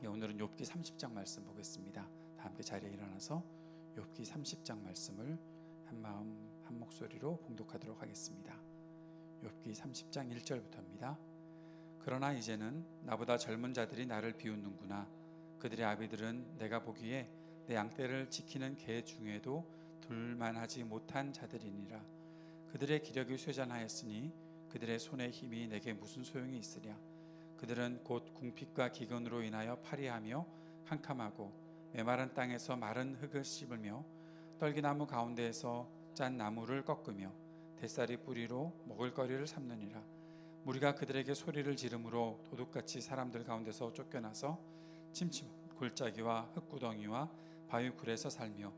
오늘은 욥기 30장 말씀 보겠습니다. 다 함께 자리에 일어나서 욥기 30장 말씀을 한 마음 한 목소리로 봉독하도록 하겠습니다. 욥기 30장 1절부터입니다. 그러나 이제는 나보다 젊은 자들이 나를 비웃는구나. 그들의 아비들은 내가 보기에 내 양떼를 지키는 개 중에도 둘만하지 못한 자들이니라. 그들의 기력이 쇠잔하였으니 그들의 손의 힘이 내게 무슨 소용이 있으랴. 그들은 곧 궁핍과 기근으로 인하여 파리하며 캄캄하고 메마른 땅에서 마른 흙을 씹으며 떨기나무 가운데에서 짠 나무를 꺾으며 뱃살이 뿌리로 먹을거리를 삼느니라. 무리가 그들에게 소리를 지르므로 도둑같이 사람들 가운데서 쫓겨나서 침침한 골짜기와 흙구덩이와 바위굴에서 살며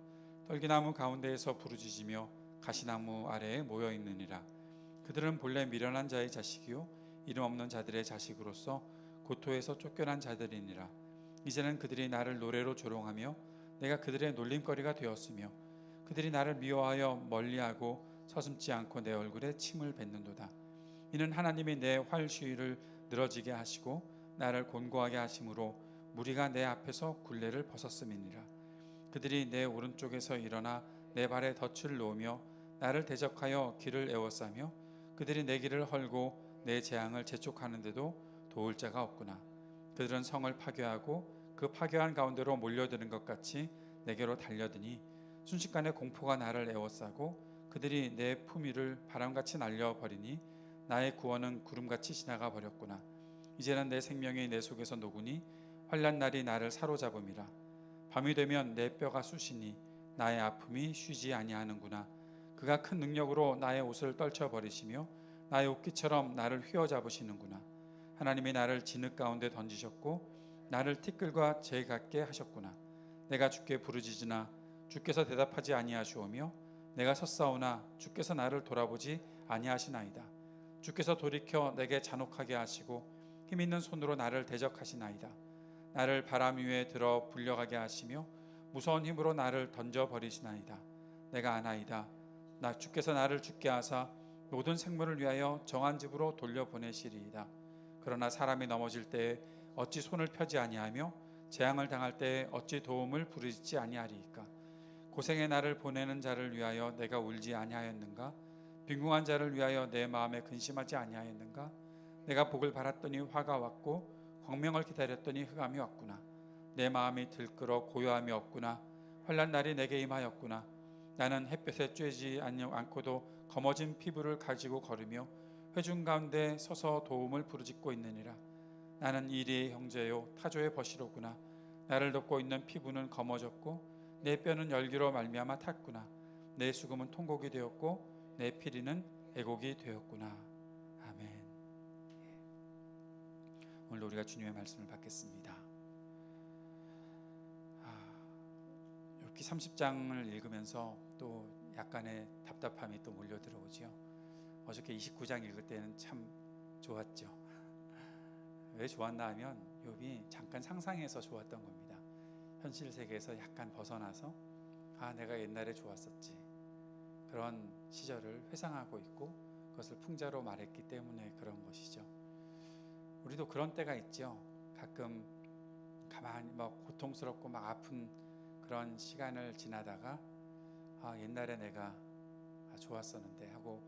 떨기나무 가운데에서 부르짖으며 가시나무 아래에 모여 있느니라. 그들은 본래 미련한 자의 자식이요 이름 없는 자들의 자식으로서 고토에서 쫓겨난 자들이니라. 이제는 그들이 나를 노래로 조롱하며 내가 그들의 놀림거리가 되었으며 그들이 나를 미워하여 멀리하고 서슴지 않고 내 얼굴에 침을 뱉는도다. 이는 하나님이 내 활시위를 늘어지게 하시고 나를 곤고하게 하심으로 무리가 내 앞에서 굴레를 벗었음이니라. 그들이 내 오른쪽에서 일어나 내 발에 덫을 놓으며 나를 대적하여 길을 에워싸며 그들이 내 길을 헐고 내 재앙을 재촉하는데도 도울 자가 없구나. 그들은 성을 파괴하고 그 파괴한 가운데로 몰려드는 것 같이 내게로 달려드니 순식간에 공포가 나를 에워싸고 그들이 내 품위를 바람같이 날려버리니 나의 구원은 구름같이 지나가 버렸구나. 이제는 내 생명이 내 속에서 녹으니 환난 날이 나를 사로잡음이라. 밤이 되면 내 뼈가 쑤시니 나의 아픔이 쉬지 아니하는구나. 그가 큰 능력으로 나의 옷을 떨쳐버리시며 나의 옷깃처럼 나를 휘어잡으시는구나. 하나님이 나를 진흙 가운데 던지셨고 나를 티끌과 재 같게 하셨구나. 내가 주께 부르짖으나 주께서 대답하지 아니하시오며 내가 섰사오나 주께서 나를 돌아보지 아니하시나이다. 주께서 돌이켜 내게 잔혹하게 하시고 힘있는 손으로 나를 대적하시나이다. 나를 바람 위에 들어 불려가게 하시며 무서운 힘으로 나를 던져버리시나이다. 내가 아나이다. 주께서 나를 죽게 하사 모든 생물을 위하여 정한 집으로 돌려보내시리이다. 그러나 사람이 넘어질 때에 어찌 손을 펴지 아니하며 재앙을 당할 때에 어찌 도움을 부르짖지 아니하리이까. 고생의 나를 보내는 자를 위하여 내가 울지 아니하였는가. 빈궁한 자를 위하여 내 마음에 근심하지 아니하였는가. 내가 복을 바랐더니 화가 왔고 광명을 기다렸더니 흑암이 왔구나. 내 마음이 들끓어 고요함이 없구나. 환난 날이 내게 임하였구나. 나는 햇볕에 쬐지 않고도 검어진 피부를 가지고 걸으며 회중 가운데 서서 도움을 부르짖고 있느니라. 나는 이리의 형제요 타조의 벗이로구나. 나를 덮고 있는 피부는 검어졌고 내 뼈는 열기로 말미암아 탔구나. 내 수금은 통곡이 되었고 내 피리는 애곡이 되었구나. 아멘. 오늘도 우리가 주님의 말씀을 받겠습니다. 욥기 30장을 읽으면서 또 약간의 답답함이 또 몰려 들어오죠. 어저께 29장 읽을 때는 참 좋았죠. 왜 좋았나 하면 욥이 잠깐 상상해서 좋았던 겁니다. 현실 세계에서 약간 벗어나서 내가 옛날에 좋았었지, 그런 시절을 회상하고 있고 그것을 풍자로 말했기 때문에 그런 것이죠. 우리도 그런 때가 있죠. 가끔 가만히 고통스럽고 아픈 그런 시간을 지나다가 옛날에 내가 좋았었는데 하고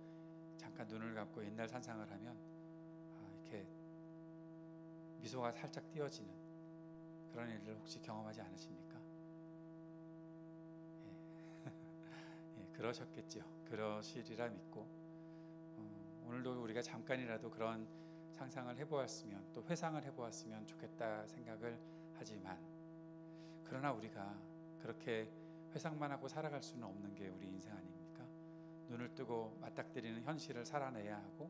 잠깐 눈을 감고 옛날 산상을 하면 이렇게 미소가 살짝 띄어지는 그런 일을 혹시 경험하지 않으십니까? 예. 예, 그러셨겠죠. 그러시리라 믿고 오늘도 우리가 잠깐이라도 그런 상상을 해보았으면, 또 회상을 해보았으면 좋겠다 생각을 하지만, 그러나 우리가 그렇게 회상만 하고 살아갈 수는 없는 게 우리 인생 아닙니까? 눈을 뜨고 맞닥뜨리는 현실을 살아내야 하고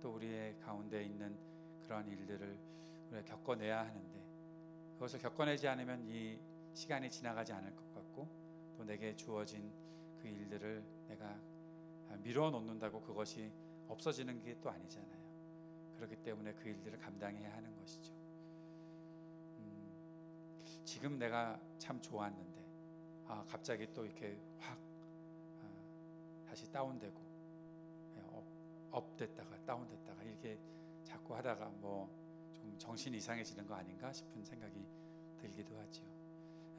또 우리의 가운데 있는 그런 일들을 우리가 겪어내야 하는데, 그것을 겪어내지 않으면 이 시간이 지나가지 않을 것 같고 또 내게 주어진 그 일들을 내가 미루어 놓는다고 그것이 없어지는 게 또 아니잖아요. 그렇기 때문에 그 일들을 감당해야 하는 것이죠. 지금 내가 참 좋았는데 갑자기 또 이렇게 확 다시 다운되고 업됐다가 다운됐다가 이렇게 자꾸 하다가 좀 정신이 이상해지는 거 아닌가 싶은 생각이 들기도 하지요.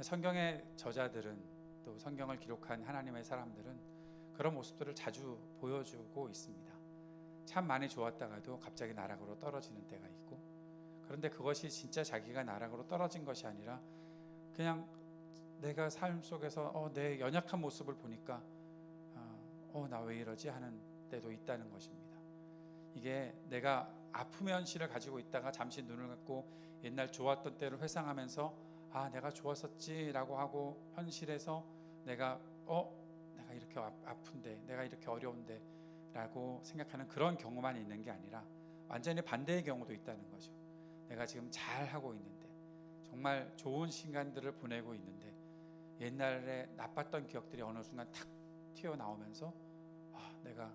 성경의 저자들은 또 성경을 기록한 하나님의 사람들은 그런 모습들을 자주 보여주고 있습니다. 참 많이 좋았다가도 갑자기 나락으로 떨어지는 때가 있고, 그런데 그것이 진짜 자기가 나락으로 떨어진 것이 아니라 그냥 내가 삶 속에서 내 연약한 모습을 보니까 나 왜 이러지 하는 때도 있다는 것입니다. 이게 내가 아픔의 현실을 가지고 있다가 잠시 눈을 감고 옛날 좋았던 때를 회상하면서 내가 좋았었지라고 하고 현실에서 내가 이렇게 아픈데, 내가 이렇게 어려운데 라고 생각하는 그런 경우만 있는 게 아니라 완전히 반대의 경우도 있다는 거죠. 내가 지금 잘하고 있는데, 정말 좋은 시간들을 보내고 있는데 옛날에 나빴던 기억들이 어느 순간 탁 튀어나오면서 내가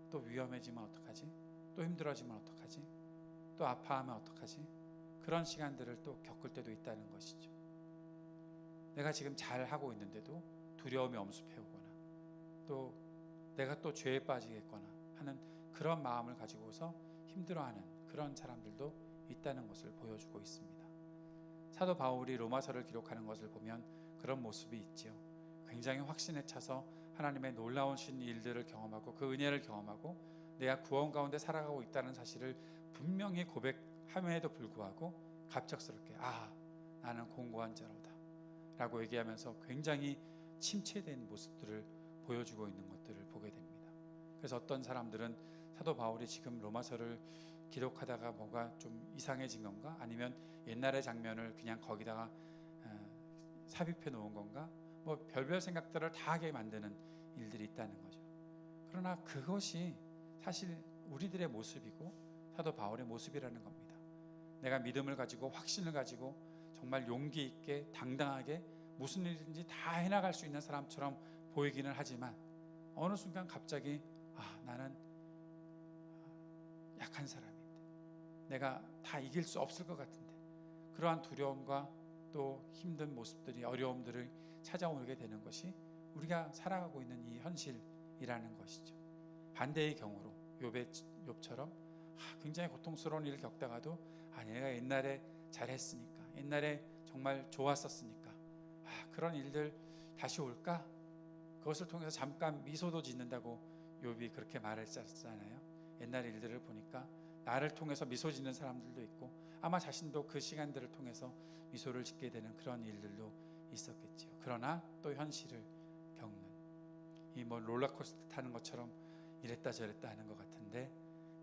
또 위험해지면 어떡하지? 또 힘들어지면 어떡하지? 또 아파하면 어떡하지? 그런 시간들을 또 겪을 때도 있다는 것이죠. 내가 지금 잘하고 있는데도 두려움이 엄습해오거나 또 내가 또 죄에 빠지겠거나 하는 그런 마음을 가지고서 힘들어하는 그런 사람들도 있다는 것을 보여주고 있습니다. 사도 바울이 로마서를 기록하는 것을 보면 그런 모습이 있지요. 굉장히 확신에 차서 하나님의 놀라우신 일들을 경험하고 그 은혜를 경험하고 내가 구원 가운데 살아가고 있다는 사실을 분명히 고백함에도 불구하고 갑작스럽게 나는 공고한 자로다 라고 얘기하면서 굉장히 침체된 모습들을 보여주고 있는 것들을 보게 됩니다. 그래서 어떤 사람들은 사도 바울이 지금 로마서를 기록하다가 뭐가 좀 이상해진 건가, 아니면 옛날의 장면을 그냥 거기다가 삽입해 놓은 건가, 뭐 별별 생각들을 다 하게 만드는 일들이 있다는 거죠. 그러나 그것이 사실 우리들의 모습이고 사도 바울의 모습이라는 겁니다. 내가 믿음을 가지고 확신을 가지고 정말 용기 있게 당당하게 무슨 일인지 다 해나갈 수 있는 사람처럼 보이기는 하지만 어느 순간 갑자기 나는 약한 사람인데, 내가 다 이길 수 없을 것 같은데, 그러한 두려움과 또 힘든 모습들이, 어려움들을 찾아오게 되는 것이 우리가 살아가고 있는 이 현실이라는 것이죠. 반대의 경우로 욥처럼 굉장히 고통스러운 일을 겪다가도 내가 옛날에 잘했으니까, 옛날에 정말 좋았었으니까 그런 일들 다시 올까? 그것을 통해서 잠깐 미소도 짓는다고 욥이 그렇게 말했잖아요. 옛날 일들을 보니까 나를 통해서 미소 짓는 사람들도 있고 아마 자신도 그 시간들을 통해서 미소를 짓게 되는 그런 일들도 있었겠지요. 그러나 또 현실을 겪는 이 롤러코스터 타는 것처럼 이랬다 저랬다 하는 것 같은데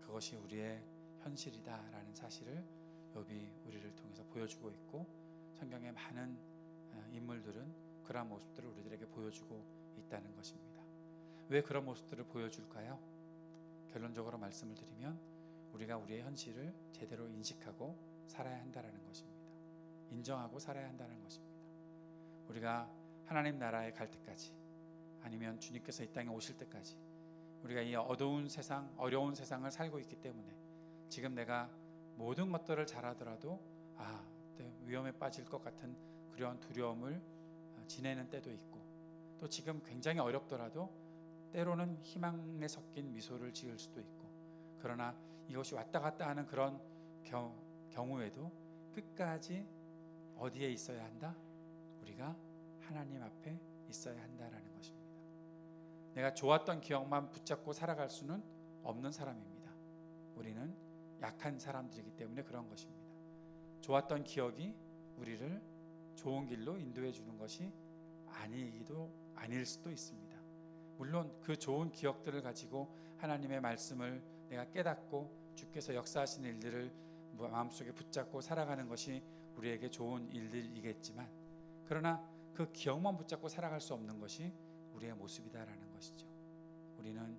그것이 우리의 현실이다라는 사실을 욥이 우리를 통해서 보여주고 있고, 성경의 많은 인물들은 그러한 모습들을 우리들에게 보여주고 있다는 것입니다. 왜 그런 모습들을 보여줄까요? 결론적으로 말씀을 드리면 우리가 우리의 현실을 제대로 인식하고 살아야 한다는 것입니다. 인정하고 살아야 한다는 것입니다. 우리가 하나님 나라에 갈 때까지, 아니면 주님께서 이 땅에 오실 때까지 우리가 이 어두운 세상, 어려운 세상을 살고 있기 때문에 지금 내가 모든 것들을 잘하더라도 위험에 빠질 것 같은 그런 두려움을 지내는 때도 있고, 또 지금 굉장히 어렵더라도 때로는 희망에 섞인 미소를 지을 수도 있고, 그러나 이것이 왔다 갔다 하는 그런 경우에도 끝까지 어디에 있어야 한다? 우리가 하나님 앞에 있어야 한다라는 것입니다. 내가 좋았던 기억만 붙잡고 살아갈 수는 없는 사람입니다. 우리는 약한 사람들이기 때문에 그런 것입니다. 좋았던 기억이 우리를 좋은 길로 인도해 주는 것이 아닐 수도 있습니다. 물론 그 좋은 기억들을 가지고 하나님의 말씀을 내가 깨닫고 주께서 역사하시는 일들을 마음속에 붙잡고 살아가는 것이 우리에게 좋은 일들이겠지만, 그러나 그 기억만 붙잡고 살아갈 수 없는 것이 우리의 모습이다라는 것이죠. 우리는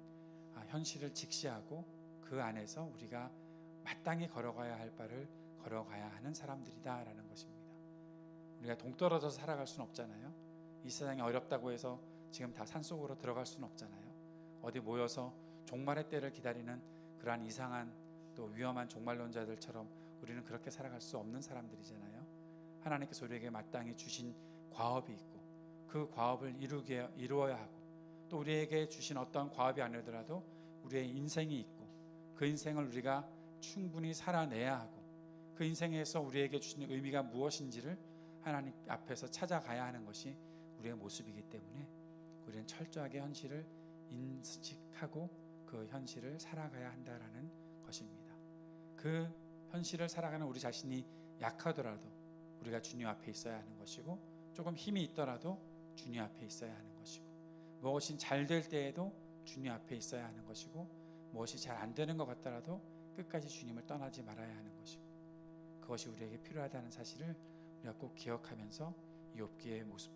현실을 직시하고 그 안에서 우리가 마땅히 걸어가야 할 바를 걸어가야 하는 사람들이다라는 것입니다. 우리가 동떨어져서 살아갈 수는 없잖아요. 이 세상이 어렵다고 해서 지금 다 산속으로 들어갈 수는 없잖아요. 어디 모여서 종말의 때를 기다리는 그러한 이상한 또 위험한 종말론자들처럼 우리는 그렇게 살아갈 수 없는 사람들이잖아요. 하나님께서 우리에게 마땅히 주신 과업이 있고 그 과업을 이루어야 하고, 또 우리에게 주신 어떤 과업이 아니더라도 우리의 인생이 있고 그 인생을 우리가 충분히 살아내야 하고, 그 인생에서 우리에게 주신 의미가 무엇인지를 하나님 앞에서 찾아가야 하는 것이 우리의 모습이기 때문에 우리는 철저하게 현실을 인식하고 그 현실을 살아가야 한다라는 것입니다. 그 현실을 살아가는 우리 자신이 약하더라도 우리가 주님 앞에 있어야 하는 것이고, 조금 힘이 있더라도 주님 앞에 있어야 하는 것이고, 무엇이 잘 될 때에도 주님 앞에 있어야 하는 것이고, 무엇이 잘 안 되는 것 같더라도 끝까지 주님을 떠나지 말아야 하는 것이고, 그것이 우리에게 필요하다는 사실을 우리가 꼭 기억하면서 욥기의 모습,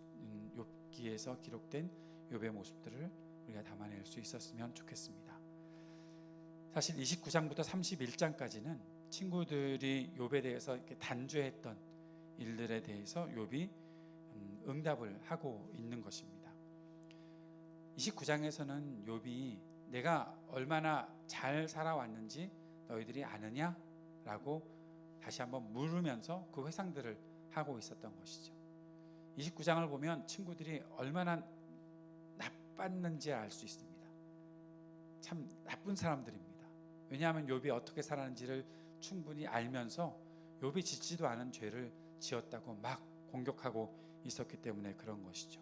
욥기에서 기록된 욥의 모습들을 우리가 담아낼 수 있었으면 좋겠습니다. 사실 29장부터 31장까지는 친구들이 욥에 대해서 이렇게 단죄했던 일들에 대해서 욥이 응답을 하고 있는 것입니다. 29장에서는 욥이 내가 얼마나 잘 살아왔는지 너희들이 아느냐라고 다시 한번 물으면서 그 회상들을 하고 있었던 것이죠. 29장을 보면 친구들이 얼마나 나빴는지 알 수 있습니다. 참 나쁜 사람들입니다. 왜냐하면 욥이 어떻게 살았는지를 충분히 알면서 욥이 짓지도 않은 죄를 지었다고 막 공격하고 있었기 때문에 그런 것이죠.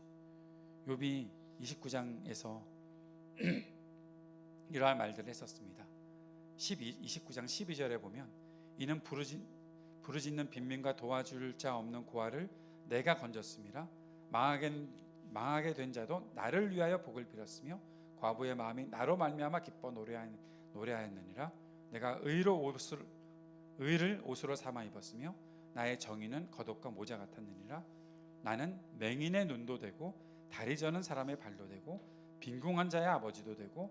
욥이 29장에서 이러한 말들을 했었습니다. 29장 12절에 보면 이는 부르짖는 빈민과 도와줄 자 없는 고아를 내가 건졌음이라. 망하게 된 자도 나를 위하여 복을 빌었으며 과부의 마음이 나로 말미암아 기뻐 노래하였느니라. 내가 의를 옷으로 삼아 입었으며 나의 정의는 겉옷과 모자 같았느니라. 나는 맹인의 눈도 되고 다리 저는 사람의 발도 되고 빈궁한 자의 아버지도 되고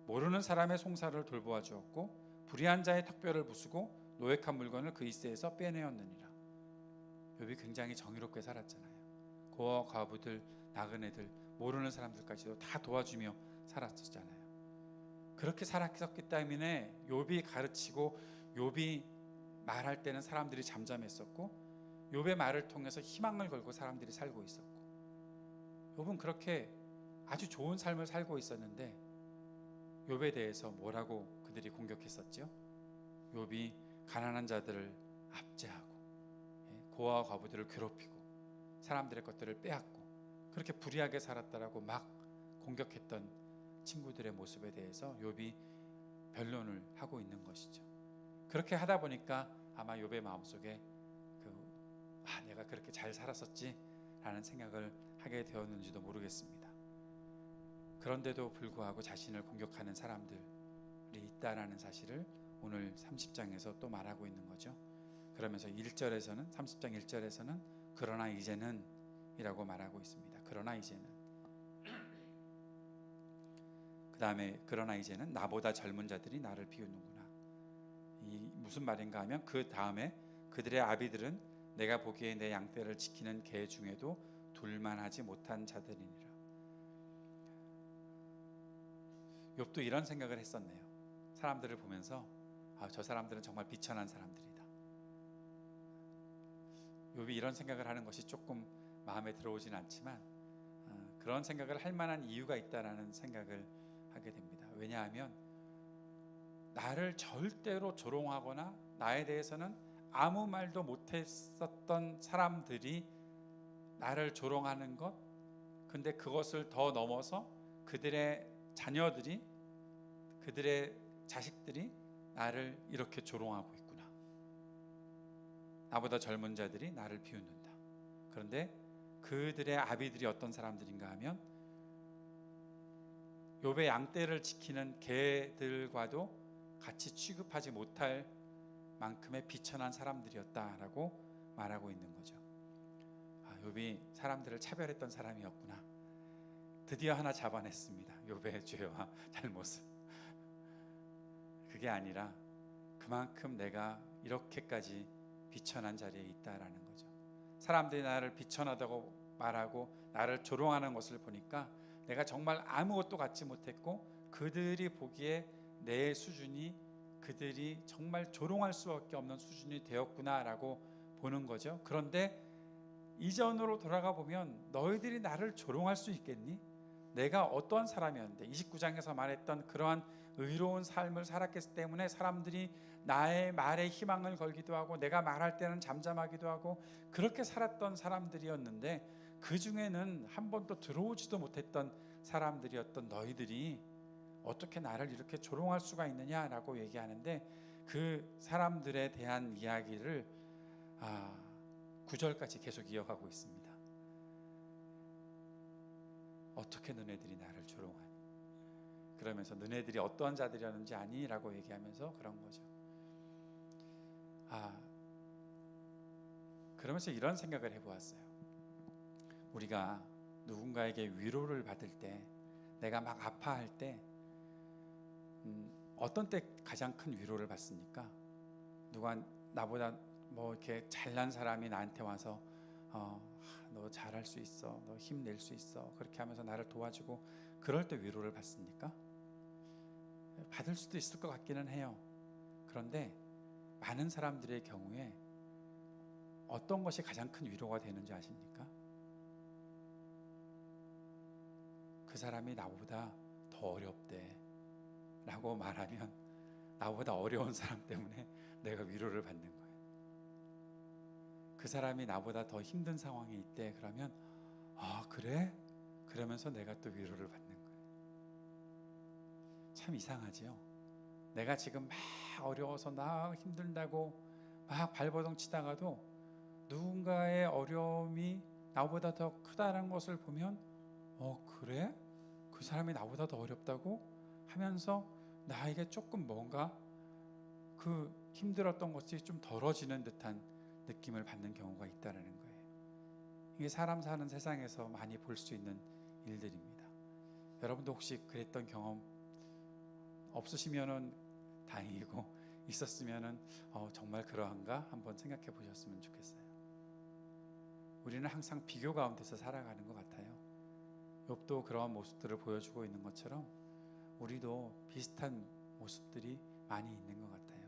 모르는 사람의 송사를 돌보아 주었고 불의한 자의 턱뼈를 부수고 노획한 물건을 그 이새에서 빼내었느니라. 욥이 굉장히 정의롭게 살았잖아요. 고아 과부들, 나그네들, 모르는 사람들까지도 다 도와주며 살았었잖아요. 그렇게 살았기 때문에 욥이 가르치고 욥이 말할 때는 사람들이 잠잠했었고, 욥의 말을 통해서 희망을 걸고 사람들이 살고 있었고, 욥은 그렇게 아주 좋은 삶을 살고 있었는데 욥에 대해서 뭐라고 그들이 공격했었죠? 욥이 가난한 자들을 압제하고 고아와 과부들을 괴롭히고 사람들의 것들을 빼앗고 그렇게 불의하게 살았다라고 막 공격했던 친구들의 모습에 대해서 욥이 변론을 하고 있는 것이죠. 그렇게 하다 보니까 아마 욥의 마음속에 내가 그렇게 잘 살았었지 라는 생각을 하게 되었는지도 모르겠습니다. 그런데도 불구하고 자신을 공격하는 사람들이 있다라는 사실을 오늘 30장에서 또 말하고 있는 거죠. 그러면서 1절에서는 30장 1절에서는 그러나 이제는 이라고 말하고 있습니다. 그러나 이제는. 그 다음에 그러나 이제는 나보다 젊은 자들이 나를 비웃는구나. 이 무슨 말인가 하면 그 다음에 그들의 아비들은 내가 보기에 내 양떼를 지키는 개 중에도 둘만하지 못한 자들이니라. 욥도 이런 생각을 했었네요. 사람들을 보면서 저 사람들은 정말 비천한 사람들이다. 욥이 이런 생각을 하는 것이 조금 마음에 들어오진 않지만 그런 생각을 할 만한 이유가 있다라는 생각을 하게 됩니다. 왜냐하면 나를 절대로 조롱하거나 나에 대해서는 아무 말도 못했었던 사람들이 나를 조롱하는 것, 근데 그것을 더 넘어서 그들의 자녀들이, 그들의 자식들이 나를 이렇게 조롱하고 있구나. 나보다 젊은 자들이 나를 비웃는다. 그런데 그들의 아비들이 어떤 사람들인가 하면 욥의 양떼를 지키는 개들과도 같이 취급하지 못할 만큼의 비천한 사람들이었다라고 말하고 있는 거죠. 욥이 사람들을 차별했던 사람이었구나. 드디어 하나 잡아냈습니다. 욥의 죄와 잘못을. 그게 아니라 그만큼 내가 이렇게까지 비천한 자리에 있다라는 거죠. 사람들이 나를 비천하다고 말하고 나를 조롱하는 것을 보니까 내가 정말 아무것도 갖지 못했고 그들이 보기에 내 수준이 그들이 정말 조롱할 수밖에 없는 수준이 되었구나라고 보는 거죠. 그런데 이전으로 돌아가 보면 너희들이 나를 조롱할 수 있겠니? 내가 어떠한 사람이었는데 29장에서 말했던 그러한 의로운 삶을 살았기 때문에 사람들이 나의 말에 희망을 걸기도 하고 내가 말할 때는 잠잠하기도 하고 그렇게 살았던 사람들이었는데, 그 중에는 한 번도 들어오지도 못했던 사람들이었던 너희들이 어떻게 나를 이렇게 조롱할 수가 있느냐라고 얘기하는데, 그 사람들에 대한 이야기를 9절까지 계속 이어가고 있습니다. 어떻게 너네들이 나를 조롱하니? 그러면서 너네들이 어떠한 자들이었는지 아니? 라고 얘기하면서 그런 거죠. 그러면서 이런 생각을 해보았어요. 우리가 누군가에게 위로를 받을 때, 내가 막 아파할 때 어떤 때 가장 큰 위로를 받습니까? 누가 나보다 뭐 이렇게 잘난 사람이 나한테 와서 너 잘할 수 있어, 너 힘낼 수 있어, 그렇게 하면서 나를 도와주고 그럴 때 위로를 받습니까? 받을 수도 있을 것 같기는 해요. 그런데 많은 사람들의 경우에 어떤 것이 가장 큰 위로가 되는지 아십니까? 그 사람이 나보다 더 어렵대 라고 말하면, 나보다 어려운 사람 때문에 내가 위로를 받는 거예요. 그 사람이 나보다 더 힘든 상황에 있대. 그러면 그래? 그러면서 내가 또 위로를 받는 거예요. 참 이상하지요. 내가 지금 막 어려워서 나 힘들다고 막 발버둥 치다가도 누군가의 어려움이 나보다 더 크다는 것을 보면 그래? 그 사람이 나보다 더 어렵다고? 하면서 나에게 조금 뭔가 그 힘들었던 것이 좀 덜어지는 듯한 느낌을 받는 경우가 있다는 거예요. 이게 사람 사는 세상에서 많이 볼 수 있는 일들입니다. 여러분도 혹시 그랬던 경험 없으시면은 다행이고, 있었으면은 정말 그러한가 한번 생각해 보셨으면 좋겠어요. 우리는 항상 비교 가운데서 살아가는 것 같아요. 욥도 그러한 모습들을 보여주고 있는 것처럼 우리도 비슷한 모습들이 많이 있는 것 같아요.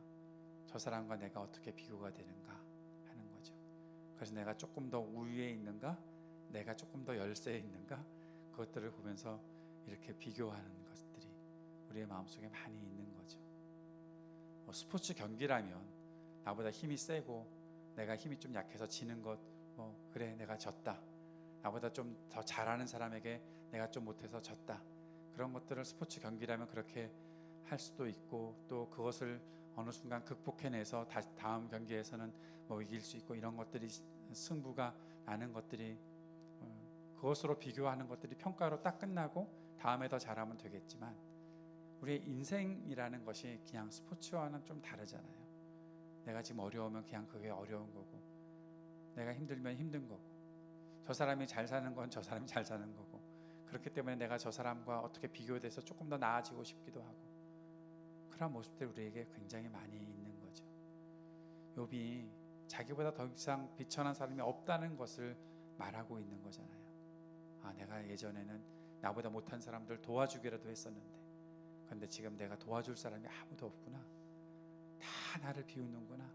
저 사람과 내가 어떻게 비교가 되는가 하는 거죠. 그래서 내가 조금 더 우위에 있는가, 내가 조금 더 열세에 있는가, 그것들을 보면서 이렇게 비교하는 것들이 우리의 마음속에 많이 있는 거죠. 스포츠 경기라면 나보다 힘이 세고 내가 힘이 좀 약해서 지는 것, 그래 내가 졌다, 나보다 좀 더 잘하는 사람에게 내가 좀 못해서 졌다, 그런 것들을 스포츠 경기라면 그렇게 할 수도 있고, 또 그것을 어느 순간 극복해내서 다음 경기에서는 이길 수 있고, 이런 것들이 승부가 나는 것들이 그것으로 비교하는 것들이 평가로 딱 끝나고 다음에 더 잘하면 되겠지만, 우리의 인생이라는 것이 그냥 스포츠와는 좀 다르잖아요. 내가 지금 어려우면 그냥 그게 어려운 거고, 내가 힘들면 힘든 거고, 저 사람이 잘 사는 건 저 사람이 잘 사는 거고, 그렇기 때문에 내가 저 사람과 어떻게 비교돼서 조금 더 나아지고 싶기도 하고, 그런 모습들이 우리에게 굉장히 많이 있는 거죠. 욥이 자기보다 더 이상 비천한 사람이 없다는 것을 말하고 있는 거잖아요. 내가 예전에는 나보다 못한 사람들 도와주기라도 했었는데, 그런데 지금 내가 도와줄 사람이 아무도 없구나, 다 나를 비웃는구나,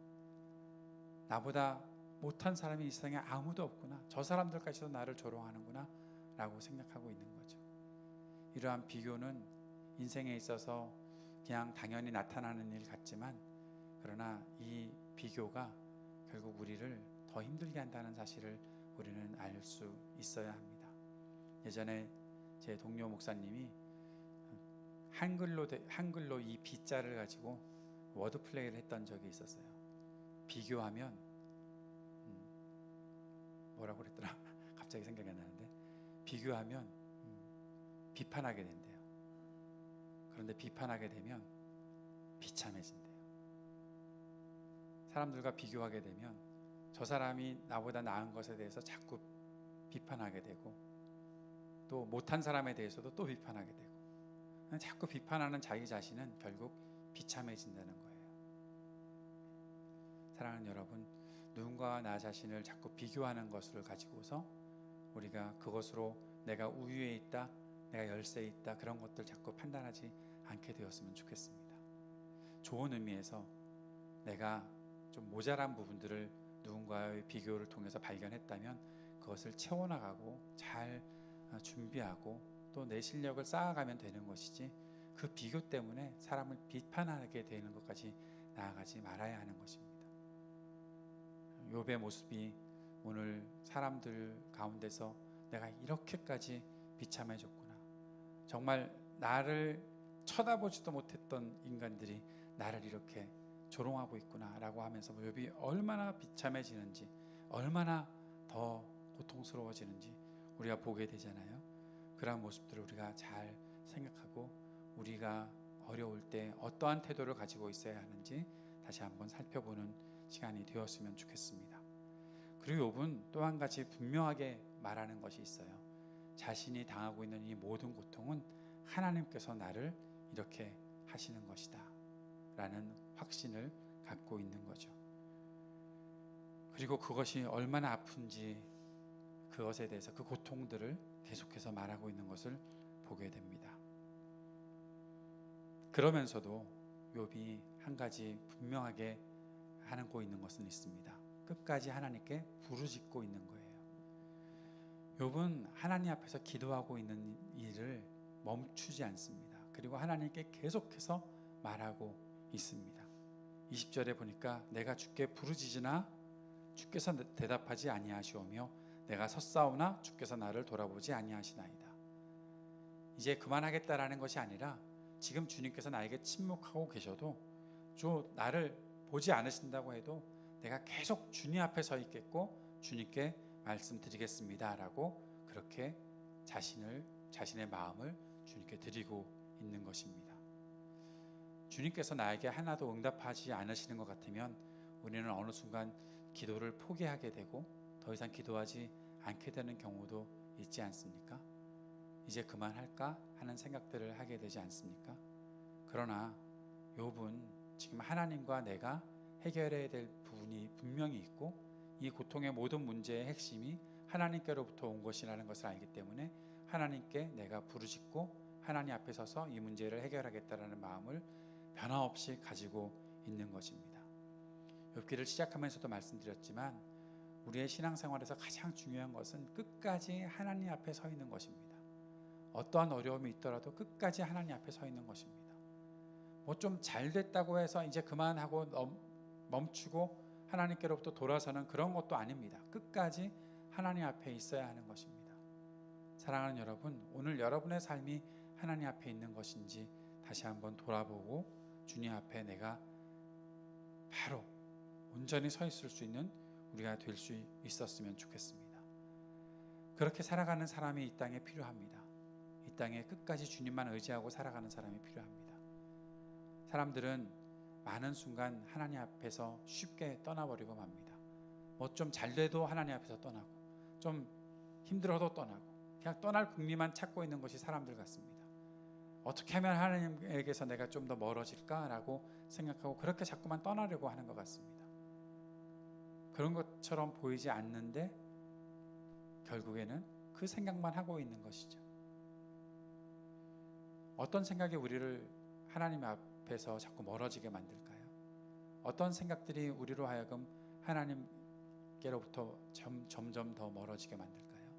나보다 못한 사람이 이 세상에 아무도 없구나, 저 사람들까지도 나를 조롱하는구나 라고 생각하고 있는 거죠. 이러한 비교는 인생에 있어서 그냥 당연히 나타나는 일 같지만, 그러나 이 비교가 결국 우리를 더 힘들게 한다는 사실을 우리는 알 수 있어야 합니다. 예전에 제 동료 목사님이 한글로 이 비자를 가지고 워드 플레이를 했던 적이 있었어요. 비교하면 뭐라고 그랬더라? 갑자기 생각이 안 나는데, 비교하면 비판하게 된대요. 그런데 비판하게 되면 비참해진대요. 사람들과 비교하게 되면 저 사람이 나보다 나은 것에 대해서 자꾸 비판하게 되고, 또 못한 사람에 대해서도 또 비판하게 되고, 자꾸 비판하는 자기 자신은 결국 비참해진다는 거예요. 사랑하는 여러분, 누군가와 나 자신을 자꾸 비교하는 것을 가지고서 우리가 그것으로 내가 우위에 있다, 내가 열세에 있다, 그런 것들 자꾸 판단하지 않게 되었으면 좋겠습니다. 좋은 의미에서 내가 좀 모자란 부분들을 누군가의 비교를 통해서 발견했다면 그것을 채워나가고 잘 준비하고 또 내 실력을 쌓아가면 되는 것이지, 그 비교 때문에 사람을 비판하게 되는 것까지 나아가지 말아야 하는 것입니다. 욥의 모습이 오늘 사람들 가운데서 내가 이렇게까지 비참해졌구나, 정말 나를 쳐다보지도 못했던 인간들이 나를 이렇게 조롱하고 있구나 라고 하면서 욥이 얼마나 비참해지는지, 얼마나 더 고통스러워지는지 우리가 보게 되잖아요. 그러한 모습들을 우리가 잘 생각하고 우리가 어려울 때 어떠한 태도를 가지고 있어야 하는지 다시 한번 살펴보는 시간이 되었으면 좋겠습니다. 그리고 욥은 또 한 가지 분명하게 말하는 것이 있어요. 자신이 당하고 있는 이 모든 고통은 하나님께서 나를 이렇게 하시는 것이다 라는 확신을 갖고 있는 거죠. 그리고 그것이 얼마나 아픈지, 그것에 대해서 그 고통들을 계속해서 말하고 있는 것을 보게 됩니다. 그러면서도 욥이 한 가지 분명하게 하고 있는 것은 있습니다. 끝까지 하나님께 부르짖고 있는 거예요. 욥은 하나님 앞에서 기도하고 있는 일을 멈추지 않습니다. 그리고 하나님께 계속해서 말하고 있습니다. 20절에 보니까 내가 주께 부르짖으나 주께서 대답하지 아니하시오며 내가 섰사오나 주께서 나를 돌아보지 아니하시나이다. 이제 그만하겠다라는 것이 아니라 지금 주님께서 나에게 침묵하고 계셔도 나를 보지 않으신다고 해도 내가 계속 주님 앞에 서 있겠고 주님께 말씀드리겠습니다 라고 그렇게 자신의 마음을 주님께 드리고 있는 것입니다. 주님께서 나에게 하나도 응답하지 않으시는 것 같으면 우리는 어느 순간 기도를 포기하게 되고 더 이상 기도하지 않게 되는 경우도 있지 않습니까? 이제 그만할까 하는 생각들을 하게 되지 않습니까? 그러나 욥은 지금 하나님과 내가 해결해야 될 부분이 분명히 있고 이 고통의 모든 문제의 핵심이 하나님께로부터 온 것이라는 것을 알기 때문에 하나님께 내가 부르짖고 하나님 앞에 서서 이 문제를 해결하겠다라는 마음을 변함없이 가지고 있는 것입니다. 욥기를 시작하면서도 말씀드렸지만 우리의 신앙생활에서 가장 중요한 것은 끝까지 하나님 앞에 서 있는 것입니다. 어떠한 어려움이 있더라도 끝까지 하나님 앞에 서 있는 것입니다. 뭐 좀 잘 됐다고 해서 이제 그만하고 멈추고 하나님께로부터 돌아서는 그런 것도 아닙니다. 끝까지 하나님 앞에 있어야 하는 것입니다. 사랑하는 여러분, 오늘 여러분의 삶이 하나님 앞에 있는 것인지 다시 한번 돌아보고 주님 앞에 내가 바로 온전히 서 있을 수 있는 우리가 될 수 있었으면 좋겠습니다. 그렇게 살아가는 사람이 이 땅에 필요합니다. 이 땅에 끝까지 주님만 의지하고 살아가는 사람이 필요합니다. 사람들은 많은 순간 하나님 앞에서 쉽게 떠나버리고 맙니다. 뭐 좀 잘 돼도 하나님 앞에서 떠나고 좀 힘들어도 떠나고 그냥 떠날 국리만 찾고 있는 것이 사람들 같습니다. 어떻게 하면 하나님에게서 내가 좀 더 멀어질까라고 생각하고 그렇게 자꾸만 떠나려고 하는 것 같습니다. 그런 것처럼 보이지 않는데 결국에는 그 생각만 하고 있는 것이죠. 어떤 생각이 우리를 하나님 앞에서 자꾸 멀어지게 만들까요? 어떤 생각들이 우리로 하여금 하나님께로부터 점점 더 멀어지게 만들까요?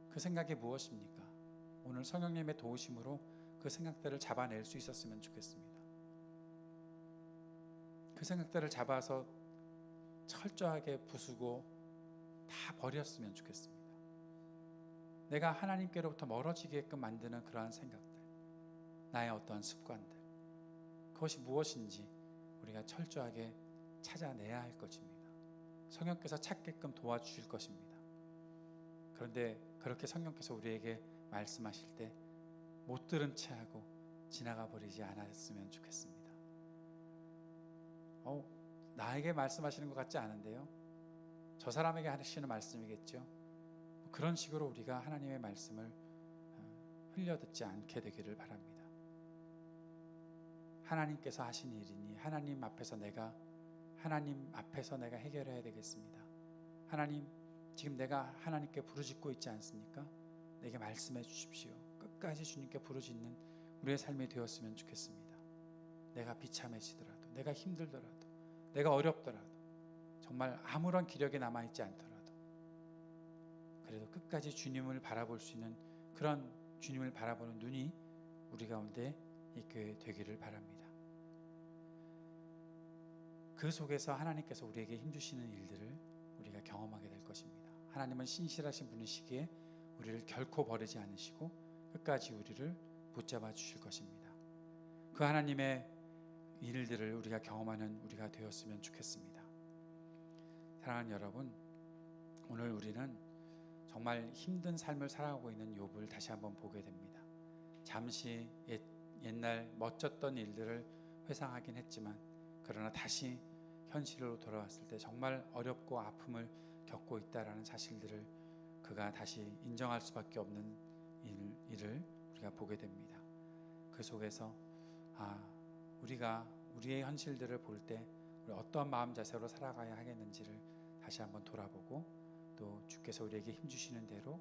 그 생각이 무엇입니까? 오늘 성령님의 도우심으로 그 생각들을 잡아낼 수 있었으면 좋겠습니다. 그 생각들을 잡아서 철저하게 부수고 다 버렸으면 좋겠습니다. 내가 하나님께로부터 멀어지게끔 만드는 그러한 생각들, 나의 어떠한 습관들, 그것이 무엇인지 우리가 철저하게 찾아내야 할 것입니다. 성령께서 찾게끔 도와주실 것입니다. 그런데 그렇게 성령께서 우리에게 말씀하실 때 못 들은 채 하고 지나가 버리지 않았으면 좋겠습니다. 나에게 말씀하시는 것 같지 않은데요, 저 사람에게 하시는 말씀이겠죠. 그런 식으로 우리가 하나님의 말씀을 흘려듣지 않게 되기를 바랍니다. 하나님께서 하신 일이니 하나님 앞에서 내가 해결해야 되겠습니다. 하나님, 지금 내가 하나님께 부르짖고 있지 않습니까? 내게 말씀해 주십시오. 끝까지 주님께 부르짖는 우리의 삶이 되었으면 좋겠습니다. 내가 비참해지더라도, 내가 힘들더라도, 내가 어렵더라도, 정말 아무런 기력이 남아있지 않더라도 그래도 끝까지 주님을 바라볼 수 있는 그런 주님을 바라보는 눈이 우리 가운데 있게 되기를 바랍니다. 그 속에서 하나님께서 우리에게 힘주시는 일들을 우리가 경험하게 될 것입니다. 하나님은 신실하신 분이시기에 우리를 결코 버리지 않으시고 끝까지 우리를 붙잡아 주실 것입니다. 그 하나님의 일들을 우리가 경험하는 우리가 되었으면 좋겠습니다. 사랑하는 여러분, 오늘 우리는 정말 힘든 삶을 살아가고 있는 욥을 다시 한번 보게 됩니다. 잠시 옛날 멋졌던 일들을 회상하긴 했지만, 그러나 다시 현실로 돌아왔을 때 정말 어렵고 아픔을 겪고 있다라는 사실들을 그가 다시 인정할 수밖에 없는 일을 우리가 보게 됩니다. 그 속에서 우리가 우리의 현실들을 볼 때 어떠한 마음 자세로 살아가야 하겠는지를 다시 한번 돌아보고, 또 주께서 우리에게 힘주시는 대로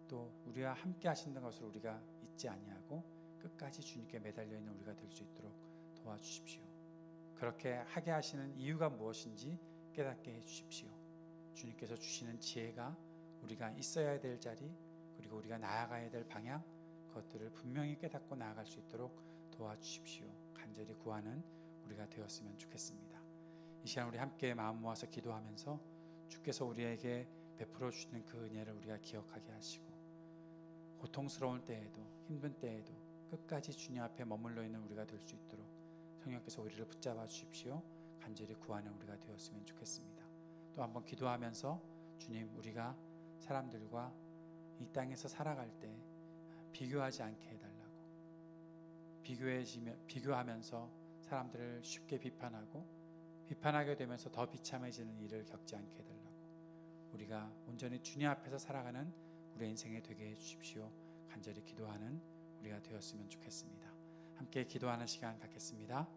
또 우리와 함께 하시는 것을 우리가 잊지 아니하고 끝까지 주님께 매달려 있는 우리가 될 수 있도록 도와주십시오. 그렇게 하게 하시는 이유가 무엇인지 깨닫게 해주십시오. 주님께서 주시는 지혜가 우리가 있어야 될 자리, 그리고 우리가 나아가야 될 방향, 그것들을 분명히 깨닫고 나아갈 수 있도록 도와주십시오. 간절히 구하는 우리가 되었으면 좋겠습니다. 이 시간 우리 함께 마음 모아서 기도하면서 주께서 우리에게 베풀어 주시는 그 은혜를 우리가 기억하게 하시고, 고통스러운 때에도 힘든 때에도 끝까지 주님 앞에 머물러 있는 우리가 될 수 있도록 성령께서 우리를 붙잡아 주십시오. 간절히 구하는 우리가 되었으면 좋겠습니다. 또 한번 기도하면서 주님, 우리가 사람들과 이 땅에서 살아갈 때 비교하지 않게 해달라고, 비교하면서 사람들을 쉽게 비판하게 되면서 더 비참해지는 일을 겪지 않게 해달라고, 우리가 온전히 주님 앞에서 살아가는 우리의 인생에 되게 해주십시오. 간절히 기도하는 우리가 되었으면 좋겠습니다. 함께 기도하는 시간 갖겠습니다.